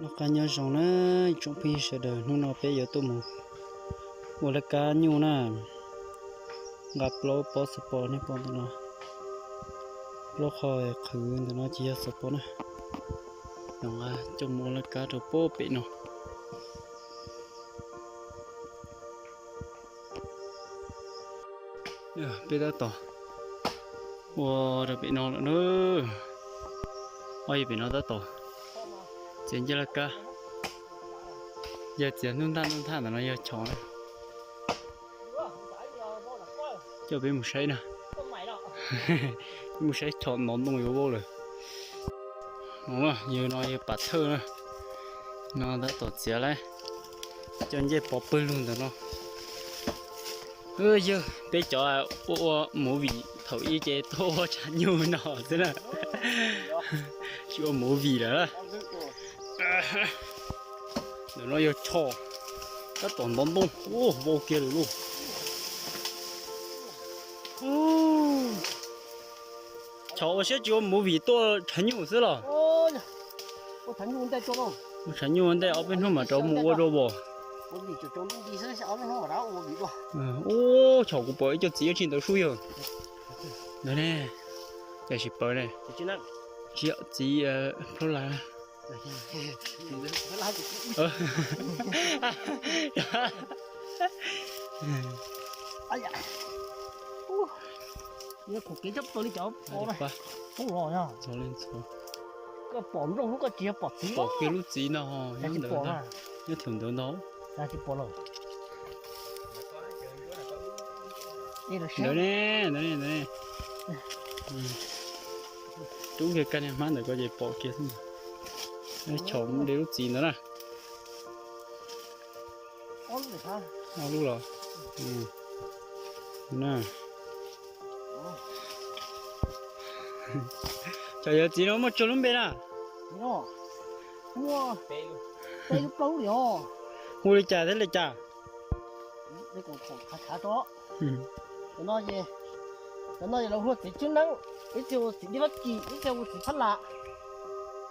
nó cá nhau rồng nó trong phi sẽ đời nó bé giờ tôi một là cá nhiều nè gặp lô bó sport này bọn tụi nó lô khỏi khử tụi nó chỉ là sport nè đồng trong một là cá đồ bó bị nó bây giờ tỏ wow rồi bị nó nữa ôi bị nó đã tỏ chuyện gì là cá giờ chuyện nung than là nó giờ chó này cho bé một sấy nè một sấy chọn nón đông yếu vô rồi đúng không giờ nó giờ bắt thơ nữa nó đã tổ chức lại cho nên bỏ bơi luôn rồi nó giờ bé chó ô mũ vị thầu y chế to chả nhiều nọ thế nào chưa mũ vị đó rồi nó giờ chó nó toàn nón đông ô vô kia rồi luôn cháu sẽ cho mua vị to thành nhiều thứ rồi.我thành nhiều在做咯。thành nhiều在ở bên trong mà cháu mua rồi bò. 我比就中地是小面上我拿我比过。ô cháu cũng bơi cho chỉ trên đầu suy rồi. Đây nè, đây là bơi này. Chỉ pro là. Ai da. Nó cũng kế chấp tôi đi cháu. Không rồi nha. Cháu lên cháu. Cái bỏ rong lúc cái chia bỏ tí. Bỏ cái lúc gì nào hả? Nó chỉ bỏ à? Nó thường đỡ nó. Nó chỉ bỏ rồi. Đây là sao? Đấy nè. Đúng cái căn này mang được có gì bỏ kia thôi. Nó chồng đến lúc gì nữa nè. Ôn rồi sao? Lúc rồi. Nè. Trời ơi, chị nó mà cho nó bên à? Nó, mua, đây lúc lâu rồi. Mua đi trà thế là trà. Đây còn khá đó. Nó gì là hoa chỉ chức năng, ít chiều chỉ đi bắt kỳ, ít chiều chỉ phát lạ.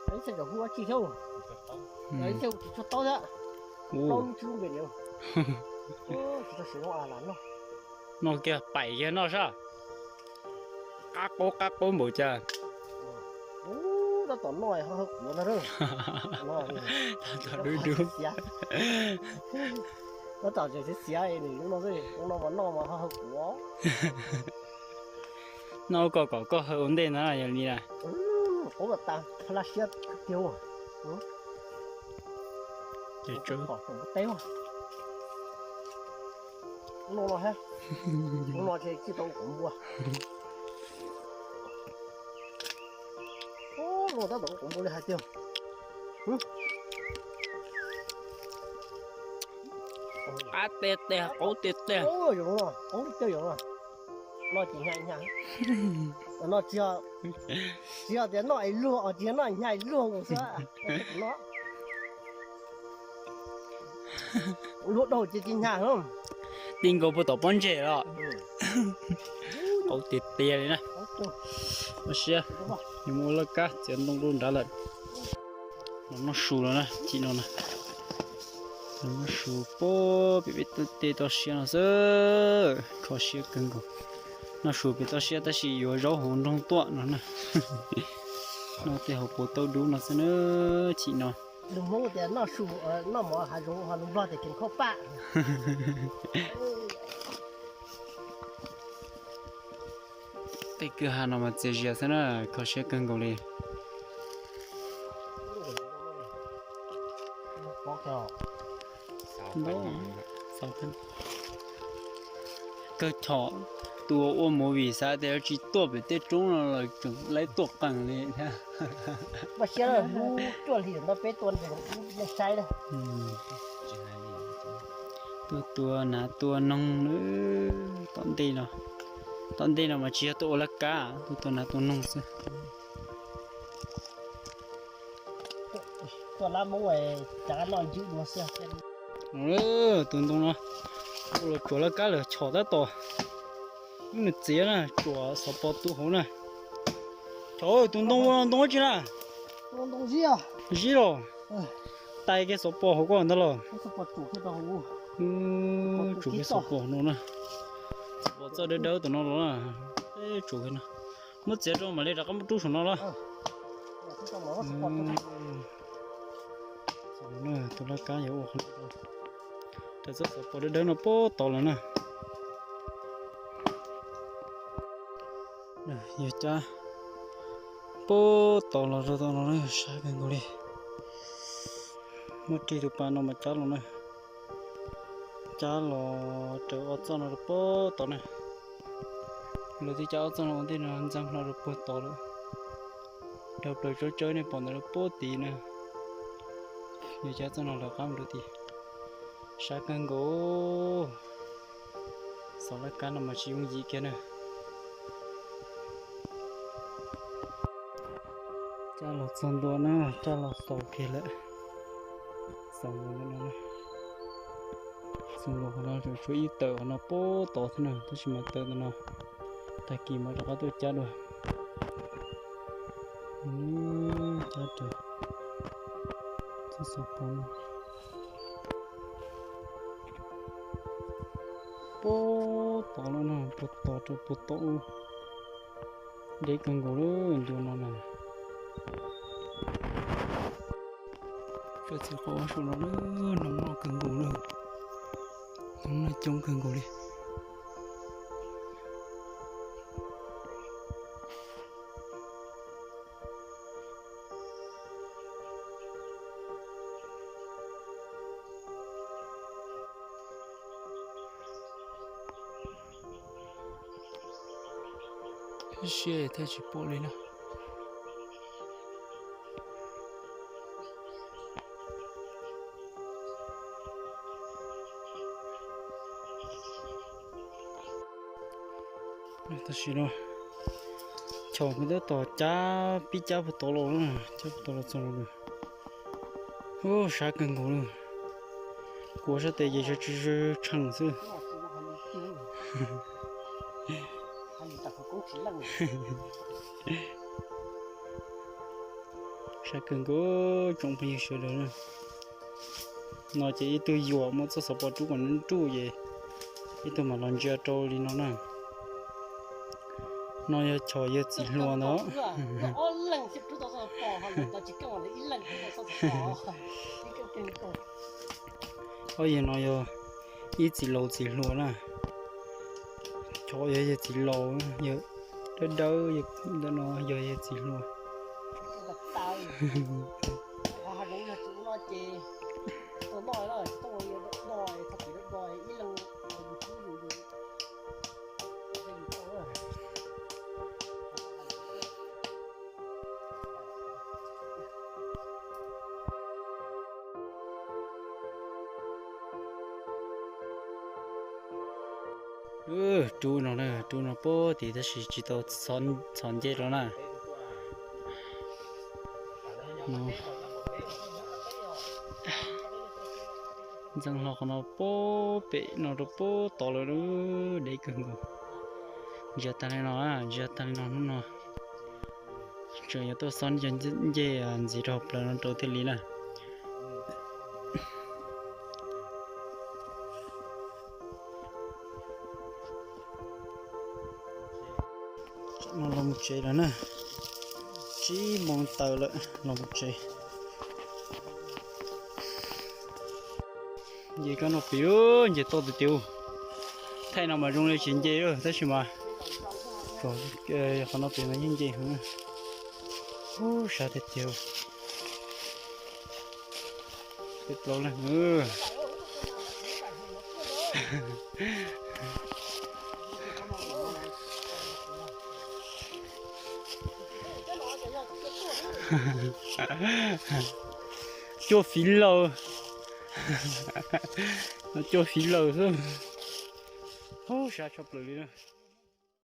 Đấy sẽ được hoa chỉ thôi. Đấy chiều chỉ cho to ra. Lâu chưa về nhiều. Chỉ cho sử dụng lắm đâu. Nó kia bảy kia nó sao? Các cô mỗi trà. Nó tổn nồi hơi của nó rồi. Nó đúng. Nó tạo ra cái xía này nó rồi, nó vẫn nó mà hơi của. Nó có hơi ổn định nó là như này. Có một tang là xía tiêu à. Chơi chơi. Có một téo. Nó ha. Nó chơi cái tông cũng mua. Nó đã cũng mua được 2 tiêu. Tê, ố tê. Ôi đúng rồi, ố tiêu rồi. Nó chỉ nhanh. Nó chưa đến nó ấy luôn, chỉ nó nhanh luôn cũng sao. Nó. Lúc đầu chỉ nhanh không? Tiền cô bắt đầu bắn chè rồi. Ố tê này nè. Nó xe. Nhưng mà là cá chân đông đun đã lên. Nó sù rồi nè, chị nó nè. Nó sù bố bị tê to xe nó sơ. Khó xe cưng cô. Nó sù bị to xe ta chỉ vô rau hồn trong tuọn nó nè. Nó tê học bố tao đủ nó sẽ nữa chị nó. Đừng mong để nó sù nó mà hà rong hà lo để kiếm khó bạ. Tê cứ hà nó mà chơi gì sẽ nữa khó xe cưng cô đi. Có kẹo. Sao phân cái chó tua ôm một vì sao để chỉ tua bị tết trúng là chúng lấy tua cẳng lên ha. Mà xe là lu chuẩn thì nó bé tuần thì nó sai đấy. Tua tua nông nữa tận đây nào mà chia tua là cá tua tua nông chứ. Tua làm mông này chả nói chịu nó xe. Tuần nó chỗ là cá là chó đã to. Nhưng mà dễ nè, chỗ sao bao tu hổ nè. Trời ơi, tuần đông chứ nè. Đông gì à? Gì rồi? tay cái số bò họ còn đó rồi cái số bò chủ cái đó hú chủ cái số bò nó nè bò cho đến đâu tụi nó đó là ê chủ cái nào mất chết rồi mà lấy ra có một chút của nó đó nè tụi nó cá nhiều không tại sao số bò đến đâu nó bò to rồi nè giờ cha bố tao là rồi tao nói sai cái người đi mất đi được bao nhiêu mà cha luôn này cha là trở ở trong nó bố tao này rồi thì cha ở trong nó thì nó ăn răng nó được bố tao rồi đầu đời chơi này bọn nó bố tí nè giờ cha trong nó là cam được thì sai cái gỗ sau đó cá nó mà chịu gì kia nè cha là son đua nè cha là sầu kia lại sầu nó sầu nó rồi chú ý tờ nó bố tỏ thế nào tôi chỉ mà tờ nó tại kỳ mà đã có tôi cha rồi cha trời cha sầu bố tỏ nó nè bố tỏ cho bố tỏ để cần gỗ đó cho nó nè sẽ có số nó nó cần gỗ nữa nó trông cần gỗ đi xe thay chỉ bộ lên nào ta chỉ nó chọn cái đó tỏ cha bị cha phụ tổ lỗ nữa cha phụ tổ lỗ xong rồi ô sao cần ngủ nữa của sao tệ gì cho chú chẳng sư sao cần có trong bao nhiêu sự nữa nó chỉ từ dùa một số số chú còn chú gì ít từ mà làm chưa trâu đi nó nè nó cho yêu chỉ luôn đó ôi giờ nó yêu ít chỉ luôn à cho yêu chỉ lâu giờ đến đâu giờ nó giờ chỉ luôn chú nó nè chú nó bố thì nó chỉ tao son dễ rồi nè rằng nó bố bị nó bố to rồi đó để cần ngủ giờ ta này nó trời ơi tôi son dễ gì đâu là nó trâu thế lý nè nó là một chế đó nè chỉ mong tờ lại là một chế gì có nó biểu gì to từ tiêu thay nào mà dùng để chuyển gì rồi thế mà rồi cái nó biểu nó như gì hả ô sao thế tiêu tiếp lâu này cho phí lâu nó cho phí lâu thôi ô sao chọc lưỡi nữa